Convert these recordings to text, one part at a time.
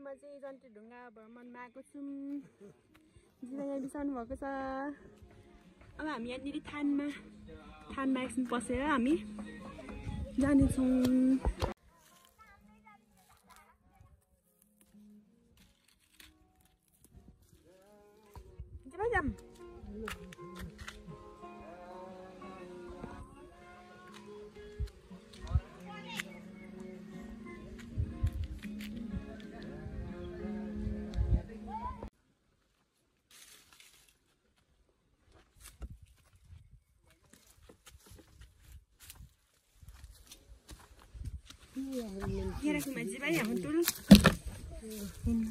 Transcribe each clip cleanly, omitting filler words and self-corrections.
म चाहिँ जन्ती ढुङ्गा भ्रमणमा आएको छौँ। जिरा यहाँ बिसाउनु भएको छ। अब हामी यहाँनिर थानमा एकछिन पसेर हामी जानेछौँ। जाम Kira kumaji ba yang betul? Ini.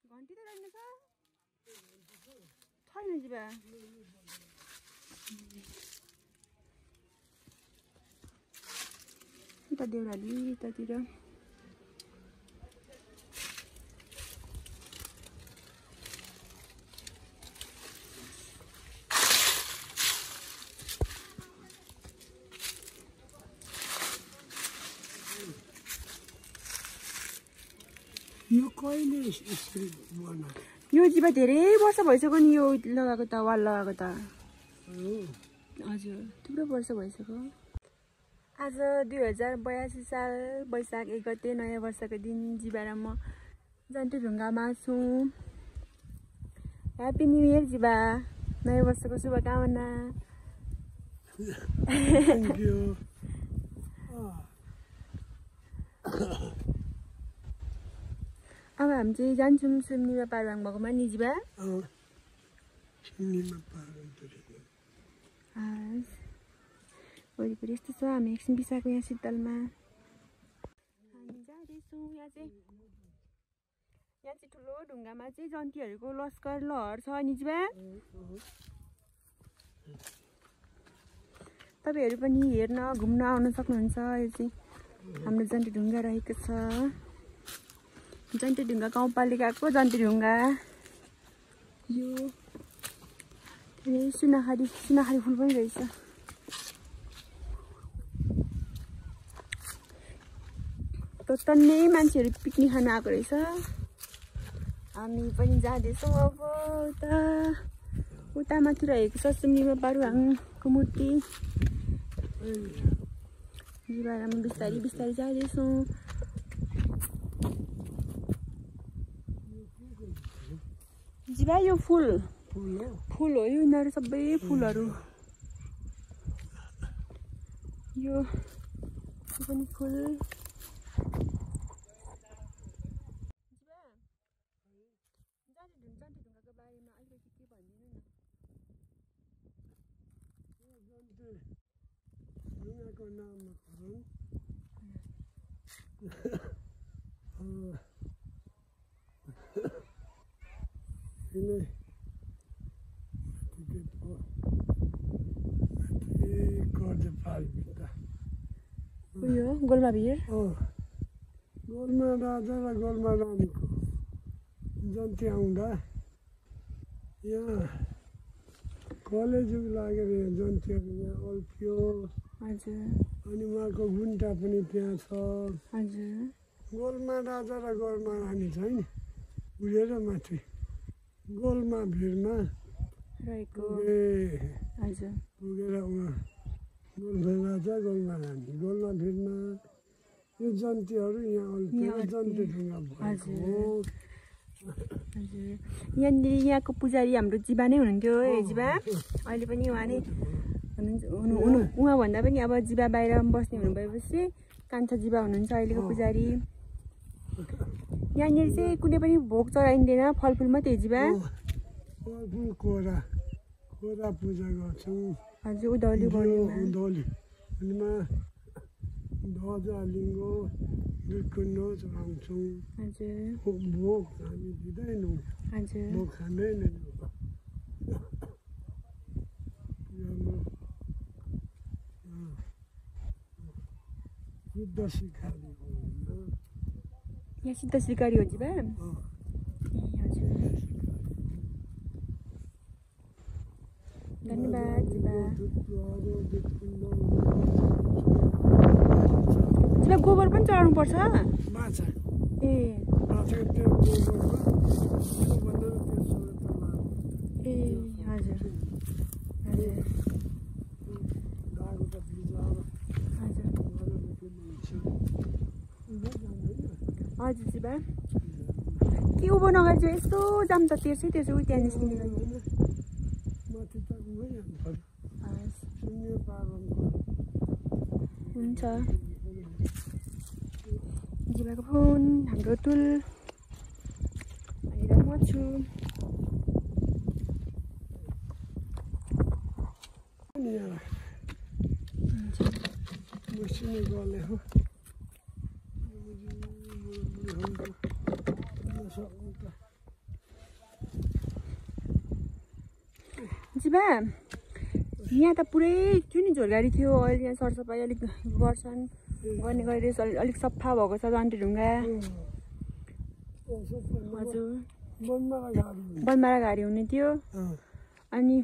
घन्टी त राख्नु छ छैन जिबा उता देउराली यतातिर यो जिबा धेरै वर्ष भइसक्यो नि यो लगाएको त वाल लगाएको त हजुर थुप्रो वर्ष भइसक्यो। आज 2082 साल वैशाख 1 गते नयाँ वर्षको दिन जिबा र म जन्ती ढुङ्गामा छौँ। ह्याप्पी न्यू इयर जिबा, नयाँ वर्षको शुभकामना। Thank you. अब हामी चाहिँ जान्छौँ सुम्निमा पारुवाङ भएकोमा नि जिबा। वरिपरि यस्तो छ, हामी एकछिन बिसाएको यहाँ शीतलमा हामी जाँदैछौँ। यहाँ चाहिँ ठुलो ढुङ्गामा चाहिँ जन्तीहरूको लस्कर लहर छ नि जिबा। तपाईँहरू पनि हेर्न घुम्न आउन सक्नुहुन्छ। यो चाहिँ हाम्रो जन्ती ढुङ्गा रहेको छ। जन्ती ढुङ्गा गाउँपालिकाको जन्ती ढुङ्गा। यो सुनाखारी फुल पनि रहेछ। टन्नै मान्छेहरू पिकनिक खान आएको रहेछ। हामी पनि जाँदैछौँ अब उता माथि रहेको छ सुम्निमा पारुवाङको मूर्ति। जिबारामा बिस्तारै बिस्तारै जाँदैछौँ। जिबा यो फुल हो, यो यिनीहरू सबै फुलहरू। यो पनि फुल। जन्ती ढुङ्गाको बारेमा अलिकति के भनिदिनु न। ढुङ्गाको नाम उयो गोलमा भिर गोलमा राजा र गोलमा रानीको जन्ती आउँदा यहाँ कलेजुग लागेर यहाँ जन्तीहरू यहाँ अल्पियो हजुर अनि उहाँको गुन्टा पनि त्यहाँ छ हजुर गोलमा राजा र गोलमा रानी छ नि उडेर माथि गोलमा भिरमा रहेको ए हजुर पुगेर उहाँ गोलमा राजा गोलमा रानी गोलमा भिरमा यो जन्तीहरू यहाँ अल्पियो जन्ती ढुङ्गा भएको हो हजुर यहाँनिर यहाँको पुजारी हाम्रो जिबा नै हुनुहुन्थ्यो है जिबा अहिले पनि उहाँ नै हुनुहुन्छ उहाँभन्दा पनि अब जिबा बाहिर बस्ने हुनुभएपछि कान्छा जिबा हुनुहुन्छ अहिलेको पुजारी यहाँनिर चाहिँ कुनै पनि भोग चढाइँदैन फलफुल मात्रै जिबा फलफुल कोरा पूजा गर्छौँ हजुर उधौली उधौली ध्वजा लिङ्गो दुधकुण्डो चढाउँछौँ हजुर भोग हामी दिँदैनौँ हजुर भोग खाँदैनौँ शुद्ध सिकारी हो यहाँ सिद्ध सिकारी हो जिबा हजुर धन्यवाद जिबा जिबा गोबर पनि चढाउनु पर्छ माछा ए माछाको त्यो गोबरमा ए हजुर हजुर धागो त भिजाएर हजुर हजुर जिबा के उभो नगरी चाहिँ यस्तो जाम त तेर्सै त्यसो उयो त्यहाँ निस्किने गरी माथि त गइहाल्नु पर्यो हस् शून्य पालन हुन्छ जिबाको फोन हाम्रो टुल भनेर म छु मसिनो गले हो जिबा यहाँ त पुरै थियो नि झोलगाडी थियो अहिले यहाँ सरसफाइ अलिक गर्छन् गर्ने गरेर अलिक सफा भएको छ जन्ती ढुङ्गा हजुर बनमारा घारी हुने थियो अनि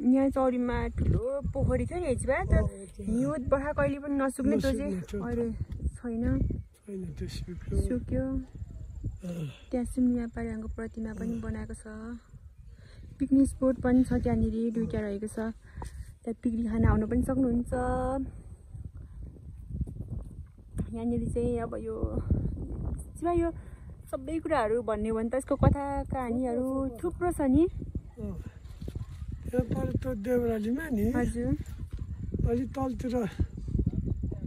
यहाँ चौरीमा ठुलो पोखरी थियो नि जिबा त हिउँद बर्खा कहिले पनि नसुक्ने त्यो चाहिँ अहिले छैन सुक्यो त्यहाँ सुम्निया पारियाङको प्रतिमा पनि बनाएको छ पिकनिक स्पोट पनि छ त्यहाँनिर दुईवटा रहेको छ त्यहाँ पिकनिक खान आउनु पनि सक्नुहुन्छ यहाँनिर चाहिँ अब यो जिबा यो सबै कुराहरू भन्ने हो भने त यसको कथा कहानीहरू थुप्रो छ नि त्यो देउरालीमा नि हजुर अलिक तलतिर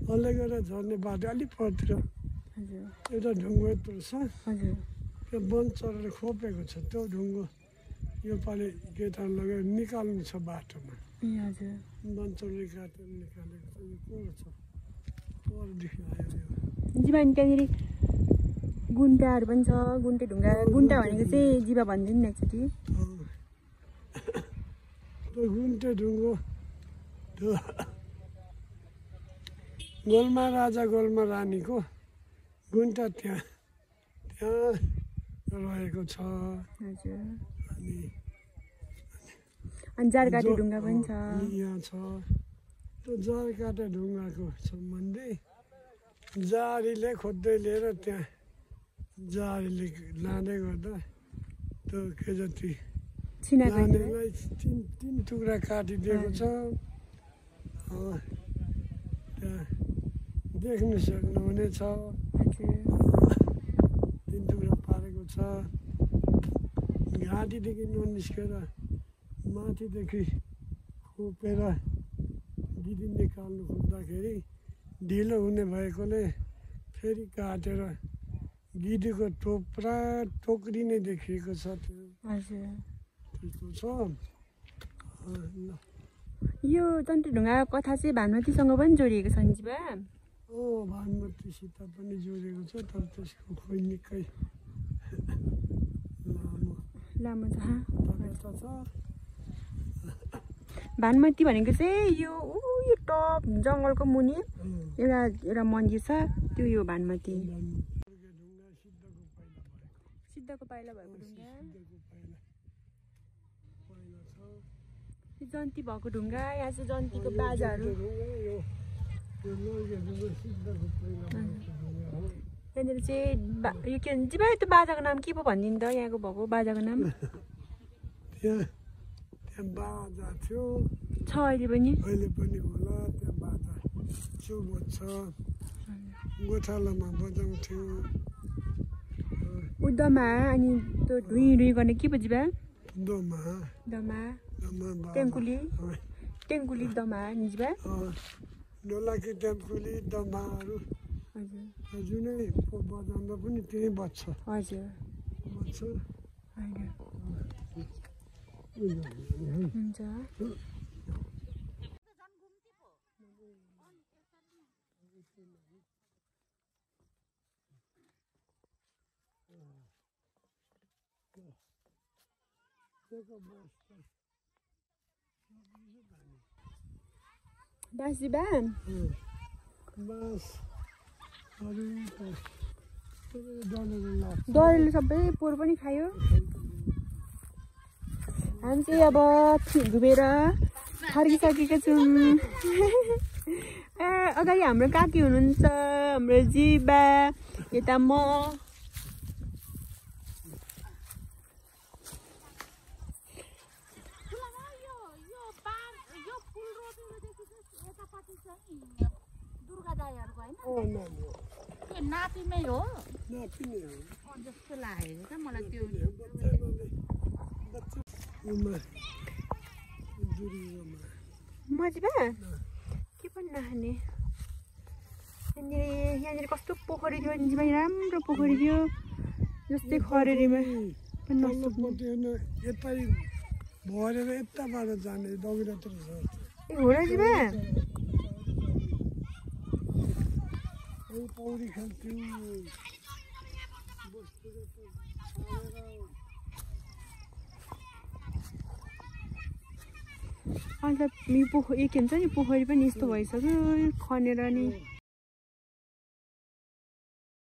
हल्लै गरेर झर्ने बाटो अलिक परतिर हजुर एउटा ढुङ्गो यत्रो छ हजुर त्यो वन चराले खोपेको छ त्यो ढुङ्गो योपालि केटा लगेर निकाल्नु छ बाटोमा ए हजुर वन चराले काटेर निकालेको छ यो को छ परदेखि आयो यो जिबा त्यहाँनिर गुन्टाहरू पनि छ गुन्टे ढुङ्गा गुन्टा भनेको चाहिँ जिबा भनिदिनु न एकचोटि त्यो गुन्टे ढुङ्गो त्यो गोलमा राजा गोलमा रानीको गुन्टा त्यहाँ रहेको छ हजुर अनि अनि जारकाटे ढुङ्गा पनि छ यहाँ छ त्यो जारकाटे ढुङ्गाको सम्बन्धी जारीले खोज्दै लिएर त्यहाँ जारीले लाँदै गर्दा त्यो के जति लानेलाई तिन टुक्रा काटिदिएको छ त्यहाँ देख्नु सक्नुहुनेछ तिन टुक्रा पारेको छ घाँटीदेखि ननिस्केर माथिदेखि खोपेर गिदी निकाल्नु खोज्दाखेरि ढिलो हुने भएकोले फेरि काटेर गिदीको टोप्रा टोकरी नै देखिएको छ त्यो त्यस्तो छ यो जन्ती ढुङ्गाको कथा चाहिँ भानुमतीसँग पनि जोडिएको छ नि जिबा भानुमतीसित पनि जोडिएको छ तर त्यसको खोइ निकै लामो छ छ भानुमती भनेको चाहिँ यो टप जङ्गलको मुनि एउटा मन्दिर छ त्यो यो भानुमती सिद्धको पाइला भएको ढुङ्गा जन्ती भएको ढुङ्गा यहाँ चाहिँ जन्तीको बाजाहरू यहाँनिर चाहिँ यो के भन्छ भाइ त्यो बाजाको नाम के पो भनिदिनु त यहाँको भएको बाजाको नाम त्यहाँ बाजा थियो छ अहिले पनि होला त्यहाँ बाजा चुबो छ गोठालामा बजाउँथ्यो उदमा अनि त्यो ढुई ढुई गर्ने के पो जिबा दमा टेङ्कुली दमा निजिबा डोलाकी टेम्पुली दमाहरू जुनै बजाउँदा पनि त्यही बज्छ हजुर बज्छ हुन्छ बास जिबा डरले सबै पोहोर पनि खायो हामी चाहिँ अब घुमेर फर्किसकेका छौँ अगाडि हाम्रो काकी हुनुहुन्छ हाम्रो जिबा यता म नातिमै हो जस्तो लागेको छ मलाई त्यो मजिबा के पनि नखाने यहाँनिर कस्तो पोखरी थियो जिबा राम्रो पोखरी थियो जस्तै खरेरीमा पनि नसक्ने यतै भरेर यताबाट जाने दौरातिर छ ए हो र जिबा पौडी खेल्थ्यौँ अन्त यो के भन्छ नि पोखरी पनि यस्तो भइसक्यो खनेर नि